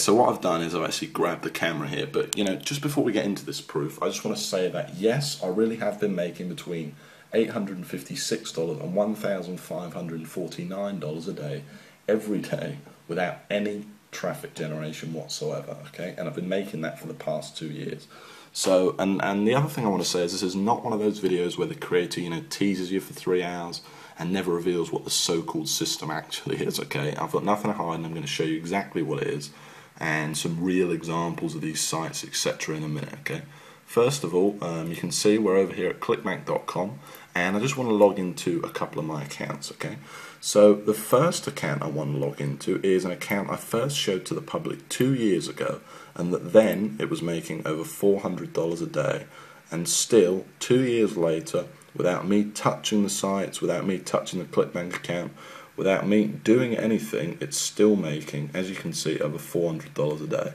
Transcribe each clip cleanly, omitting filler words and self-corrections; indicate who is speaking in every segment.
Speaker 1: so what I've done is I've actually grabbed the camera here, but just before we get into this proof, I just want to say that yes, I really have been making between $856 and $1,549 a day, every day, without any traffic generation whatsoever, okay? And I've been making that for the past 2 years. So, and the other thing I want to say is this is not one of those videos where the creator, teases you for 3 hours and never reveals what the so-called system actually is, okay? I've got nothing to hide, and I'm going to show you exactly what it is and some real examples of these sites, etc. in a minute, okay? First of all, you can see we're over here at clickbank.com, and I just want to log into a couple of my accounts, okay? So the first account I want to log into is an account I first showed to the public 2 years ago, and that then it was making over $400 a day, and still 2 years later, without me touching the sites, without me touching the ClickBank account, without me doing anything, it's still making, as you can see, over $400 a day.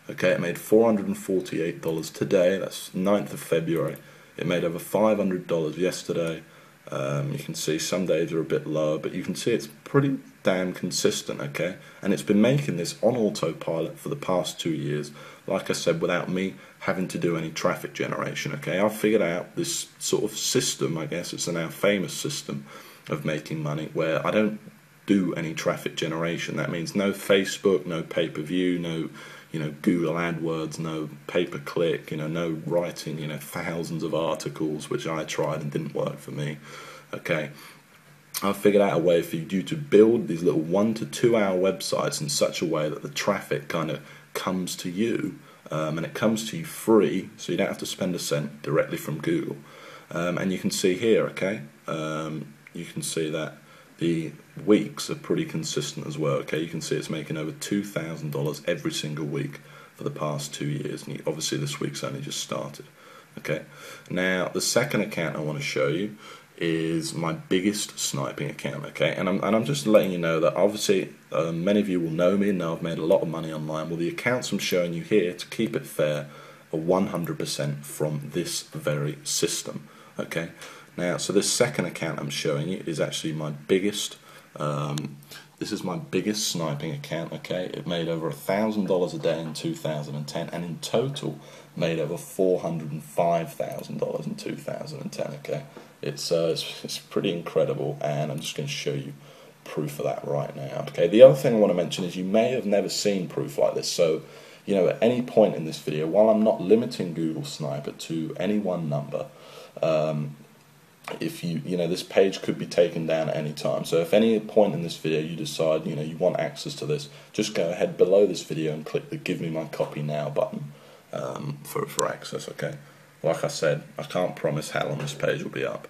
Speaker 1: Okay, it made $448 today, that's 9th of February. It made over $500 yesterday. You can see some days are a bit lower, but you can see it's pretty damn consistent, okay? And it's been making this on autopilot for the past 2 years, like I said, without me having to do any traffic generation, okay? I've figured out this sort of system, I guess it's a now famous system of making money, where I don't do any traffic generation. That means no Facebook, no pay-per-view, no Google AdWords, no pay-per-click, no writing, thousands of articles, which I tried and didn't work for me. Okay, I've figured out a way for you to build these little 1 to 2 hour websites in such a way that the traffic kind of comes to you, and it comes to you free, so you don't have to spend a cent directly from Google. And you can see here, okay, you can see that the weeks are pretty consistent as well, okay? You can see it's making over $2,000 every single week for the past 2 years, and obviously this week's only just started, okay? Now, the second account I want to show you is my biggest sniping account, okay? And I'm just letting you know that obviously many of you will know me and know I've made a lot of money online. Well, the accounts I'm showing you here, to keep it fair, are 100% from this very system, okay? Now, so this second account I'm showing you is actually my biggest, this is my biggest sniping account, okay? It made over $1,000 a day in 2010, and in total made over $405,000 in 2010, okay? It's pretty incredible, and I'm just going to show you proof of that right now, okay? The other thing I want to mention is you may have never seen proof like this, so at any point in this video, while I'm not limiting Google Sniper to any one number, if this page could be taken down at any time. So if any point in this video you decide you want access to this, just go ahead below this video and click the Give Me My Copy Now button for access, okay? Like I said, I can't promise how long this page will be up.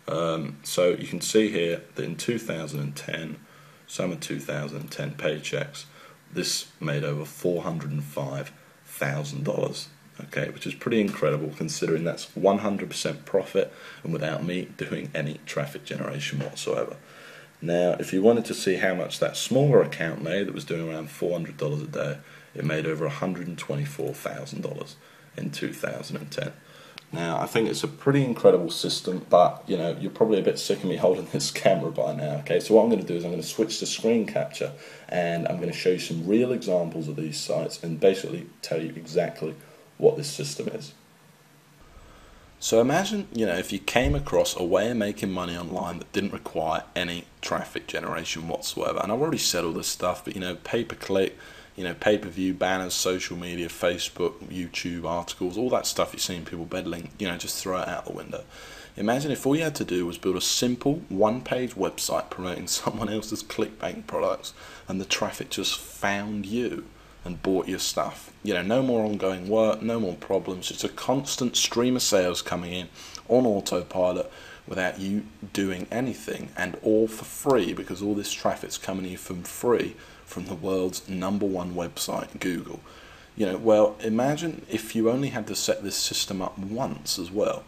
Speaker 1: So you can see here that in 2010, summer 2010 paychecks, this made over $405,000. Okay, which is pretty incredible considering that's 100% profit and without me doing any traffic generation whatsoever. Now, if you wanted to see how much that smaller account made, that was doing around $400 a day, it made over $124,000 in 2010. Now, I think it's a pretty incredible system, but you're probably a bit sick of me holding this camera by now, okay? So what I'm going to do is I'm going to switch to screen capture, and I'm going to show you some real examples of these sites and basically tell you exactly what this system is. So imagine, if you came across a way of making money online that didn't require any traffic generation whatsoever. And I've already said all this stuff, but pay-per-click, pay-per-view, banners, social media, Facebook, YouTube, articles, all that stuff you've seen people peddling, just throw it out the window. Imagine if all you had to do was build a simple one-page website promoting someone else's ClickBank products, and the traffic just found you and bought your stuff. No more ongoing work, no more problems, just a constant stream of sales coming in on autopilot without you doing anything, and all for free, because all this traffic's coming to you from free from the world's #1 website, Google. Well, imagine if you only had to set this system up once as well,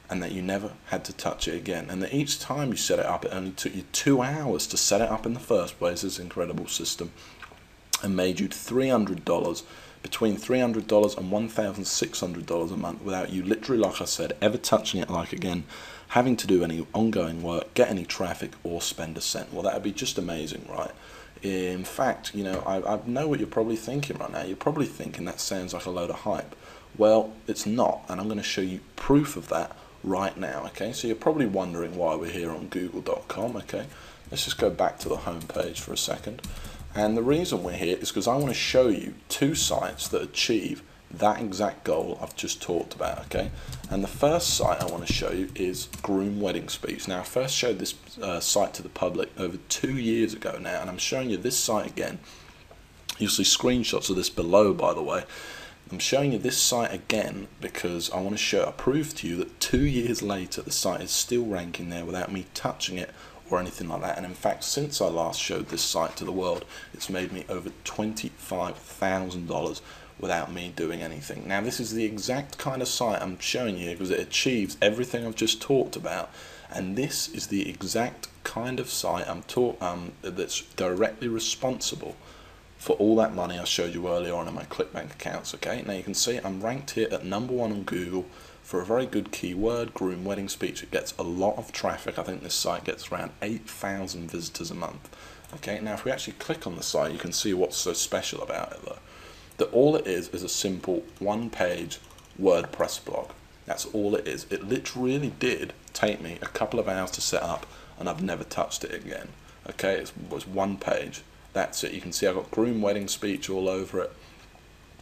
Speaker 1: and that you never had to touch it again, and that each time you set it up, it only took you 2 hours to set it up in the first place, this incredible system, and made you $300, between $300 and $1,600 a month without you literally, like I said, ever touching it again, having to do any ongoing work, get any traffic, or spend a cent. Well, that would be just amazing, right? In fact, you know, I know what you're probably thinking right now. You're probably thinking that sounds like a load of hype. Well, it's not, and I'm going to show you proof of that right now, okay? So you're probably wondering why we're here on google.com, okay? Let's just go back to the home page for a second. And the reason we're here is because I want to show you two sites that achieve that exact goal I've just talked about, okay? And the first site I want to show you is Groom Wedding Speech. Now, I first showed this site to the public over 2 years ago now, and I'm showing you this site again. You'll see screenshots of this below, by the way. I'm showing you this site again because I want to prove to you that 2 years later the site is still ranking there without me touching it or anything like that. And in fact, since I last showed this site to the world, it's made me over $25,000 without me doing anything. Now, this is the exact kind of site I'm showing you because it achieves everything I've just talked about, and this is the exact kind of site that's directly responsible for all that money I showed you earlier on in my ClickBank accounts, okay? Now you can see I'm ranked here at #1 on Google for a very good keyword, Groom Wedding Speech. It gets a lot of traffic. I think this site gets around 8,000 visitors a month. Okay, now if we actually click on the site, you can see what's so special about it though. That all it is a simple one-page WordPress blog. That's all it is. It literally did take me a couple of hours to set up, and I've never touched it again. Okay, it was one page. That's it. You can see I've got Groom Wedding Speech all over it.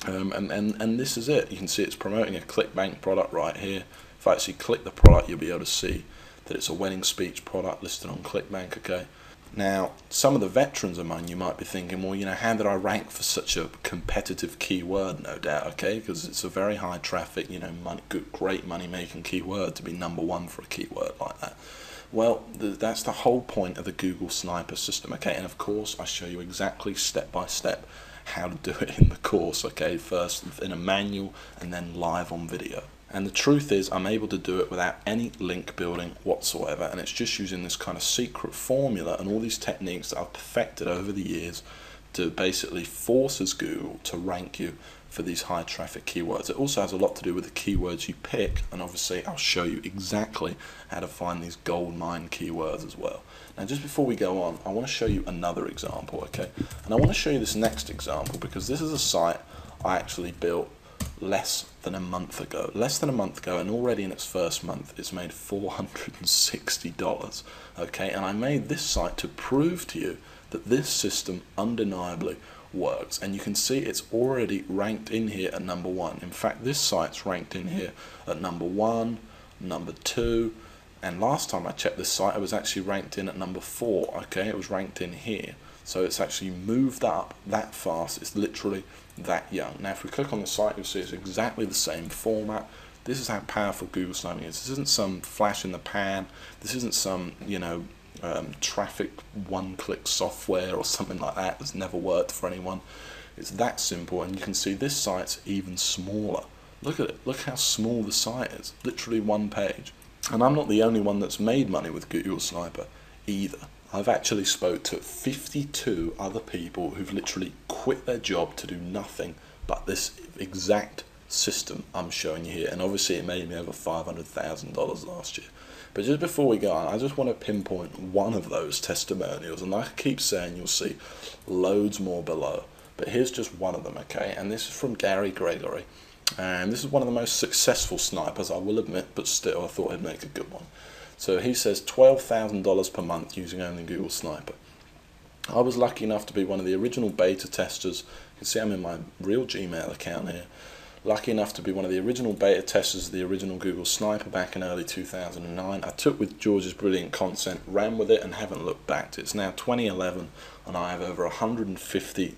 Speaker 1: And this is it. You can see it's promoting a ClickBank product right here. If I actually click the product, you'll be able to see that it's a wedding speech product listed on ClickBank, okay? Now, some of the veterans among you might be thinking, well, you know, how did I rank for such a competitive keyword? No doubt, okay? Because it's a very high traffic, you know, great money-making keyword to be #1 for a keyword like that. Well, that's the whole point of the Google Sniper system, okay? And of course, I show you exactly step by step how to do it in the course, okay? First in a manual and then live on video. And the truth is, I'm able to do it without any link building whatsoever, and it's just using this kind of secret formula and all these techniques that I've perfected over the years to basically forces Google to rank you for these high traffic keywords. It also has a lot to do with the keywords you pick, and obviously I'll show you exactly how to find these gold mine keywords as well. Now, just before we go on, I want to show you another example, okay? And I want to show you this next example because this is a site I actually built less than a month ago, and already in its first month it's made $460, okay? And I made this site to prove to you that this system undeniably works, and you can see it's already ranked in here at #1. In fact, this site's ranked in here at #1, #2, and last time I checked this site it was actually ranked in at #4, okay? It was ranked in here. So it's actually moved up that fast. It's literally that young. Now if we click on the site, you'll see it's exactly the same format. This is how powerful Google Sniping is. This isn't some flash in the pan. This isn't some, you know, traffic one-click software or something like that that's never worked for anyone. It's that simple, and you can see this site's even smaller. Look at it. Look how small the site is. Literally one page. And I'm not the only one that's made money with Google Sniper either. I've actually spoke to 52 other people who've literally quit their job to do nothing but this exact system I'm showing you here, and obviously it made me over $500,000 last year. But just before we go on, I just want to pinpoint one of those testimonials, and like I keep saying, you'll see loads more below, but here's just one of them, okay? And this is from Gary Gregory, and this is one of the most successful snipers, I will admit, but still I thought I'd make a good one. So he says $12,000 per month using only Google Sniper. I was lucky enough to be one of the original beta testers. You can see I'm in my real Gmail account here. Lucky enough to be one of the original beta testers of the original Google Sniper back in early 2009. I took with George's brilliant content, ran with it, and haven't looked back. It's now 2011, and I have over 150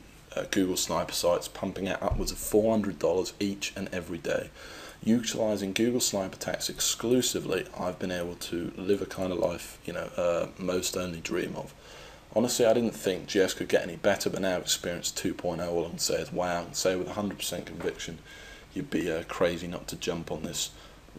Speaker 1: Google Sniper sites pumping out upwards of $400 each and every day. Utilising Google Sniper attacks exclusively, I've been able to live a kind of life, you know, most only dream of. Honestly, I didn't think GS could get any better, but now Experience 2.0, all I can say is wow, and say with 100% conviction, you'd be crazy not to jump on this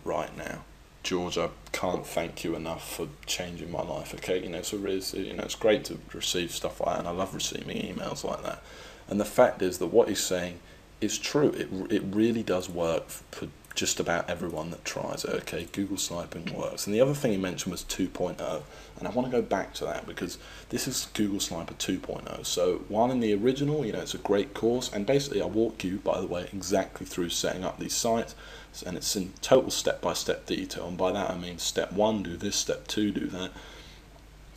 Speaker 1: right now. George, I can't thank you enough for changing my life, okay? You know, so it's great to receive stuff like that, and I love receiving emails like that. And the fact is that what he's saying is true. It really does work for just about everyone that tries it. Okay, Google sniping works. And the other thing he mentioned was 2.0, and I want to go back to that because this is Google Sniper 2.0. So while in the original, it's a great course, and basically I walk you, by the way, exactly through setting up these sites, and it's in total step-by-step detail. And by that I mean step 1, do this, step 2, do that.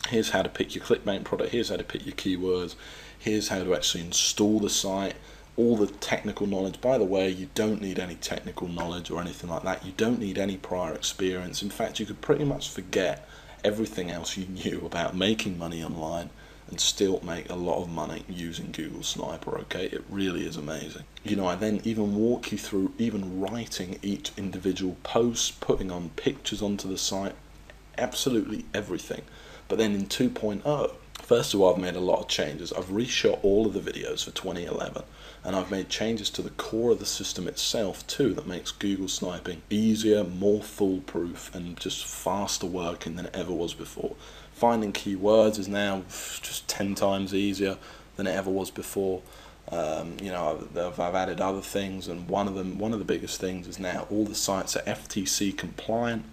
Speaker 1: Here's how to pick your clickbait product, here's how to pick your keywords, here's how to actually install the site, all the technical knowledge. By the way, you don't need any technical knowledge or anything like that. You don't need any prior experience. In fact, you could pretty much forget everything else you knew about making money online and still make a lot of money using Google Sniper. Okay, it really is amazing. I then even walk you through even writing each individual post, putting on pictures onto the site, absolutely everything. But then in 2.0, first of all, I've made a lot of changes. I've reshot all of the videos for 2011, and I've made changes to the core of the system itself too that makes Google sniping easier, more foolproof, and just faster working than it ever was before. Finding keywords is now just 10 times easier than it ever was before. I've added other things, and one of the biggest things is now all the sites are FTC compliant.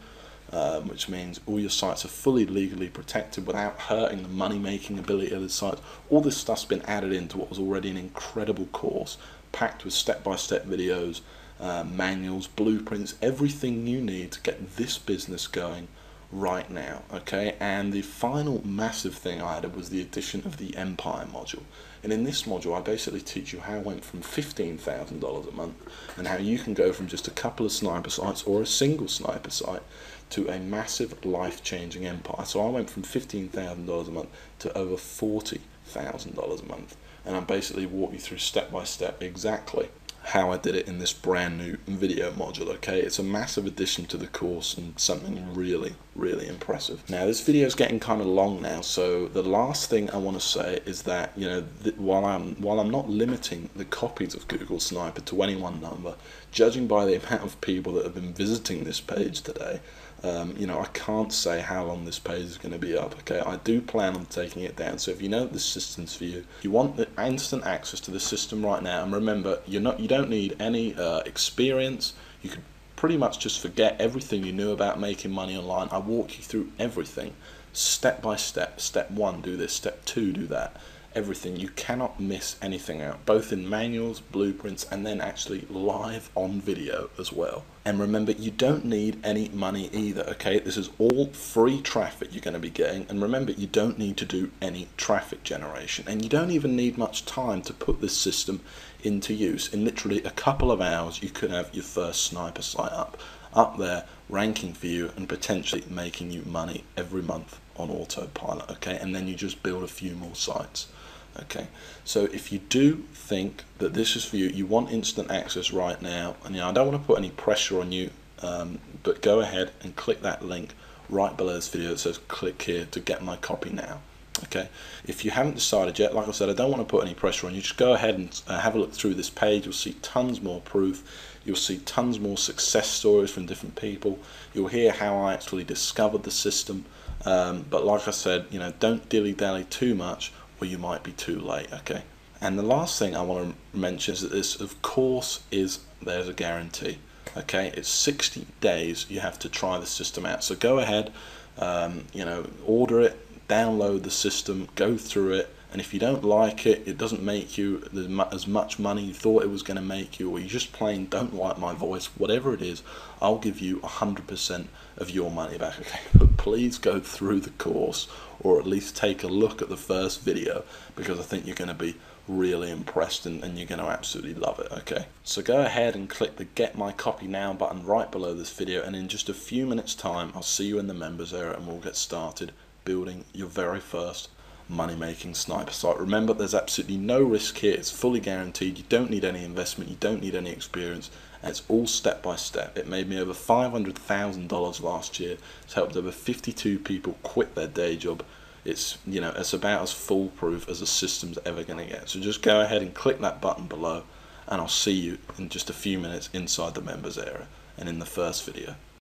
Speaker 1: Which means all your sites are fully legally protected without hurting the money-making ability of the sites. All this stuff's been added into what was already an incredible course, packed with step-by-step videos, manuals, blueprints, everything you need to get this business going right now. Okay, and the final massive thing I added was the addition of the Empire module. And in this module, I basically teach you how I went from $15,000 a month and how you can go from just a couple of sniper sites or a single sniper site to a massive life-changing empire. So I went from $15,000 a month to over $40,000 a month, and I basically walk you through step by step exactly how I did it in this brand new video module. Okay, it's a massive addition to the course and something really, really impressive. Now this video is getting kind of long now, so the last thing I want to say is that while I'm not limiting the copies of Google Sniper to any one number, judging by the amount of people that have been visiting this page today, I can't say how long this page is going to be up. Okay, I do plan on taking it down. So if you know the system's for you, you want the instant access to the system right now, and remember, you don't need any experience. You could pretty much just forget everything you knew about making money online. I walk you through everything, step by step. Step 1, do this. Step 2, do that. Everything. You cannot miss anything out, both in manuals, blueprints, and then actually live on video as well. And remember, you don't need any money either. Okay, this is all free traffic you're going to be getting, and remember, you don't need to do any traffic generation, and you don't even need much time to put this system into use. In literally a couple of hours, you could have your first sniper site up there, ranking for you and potentially making you money every month on autopilot. Okay, and then you just build a few more sites. Okay, so if you do think that this is for you, you want instant access right now, and I don't want to put any pressure on you, but go ahead and click that link right below this video that says click here to get my copy now. Okay, if you haven't decided yet, like I said, I don't want to put any pressure on you. Just go ahead and have a look through this page. You'll see tons more proof. You'll see tons more success stories from different people. You'll hear how I actually discovered the system. But like I said, don't dilly-dally too much, or you might be too late. Okay, and the last thing I want to mention is that this, of course, there's a guarantee. Okay, it's 60 days you have to try the system out. So go ahead, order it, download the system, go through it, and if you don't like it, it doesn't make you as much money you thought it was going to make you, or you just plain don't like my voice, whatever it is, I'll give you 100% of your money back. Okay, but please go through the course, or at least take a look at the first video, because I think you're going to be really impressed and you're going to absolutely love it. Okay, so go ahead and click the get my copy now button right below this video, and in just a few minutes time I'll see you in the members area and we'll get started building your very first money-making sniper site. Remember, there's absolutely no risk here. It's fully guaranteed. You don't need any investment, you don't need any experience, and it's all step by step. It made me over $500,000 last year. It's helped over 52 people quit their day job. It's it's about as foolproof as a system's ever going to get. So just go ahead and click that button below, and I'll see you in just a few minutes inside the members area and in the first video.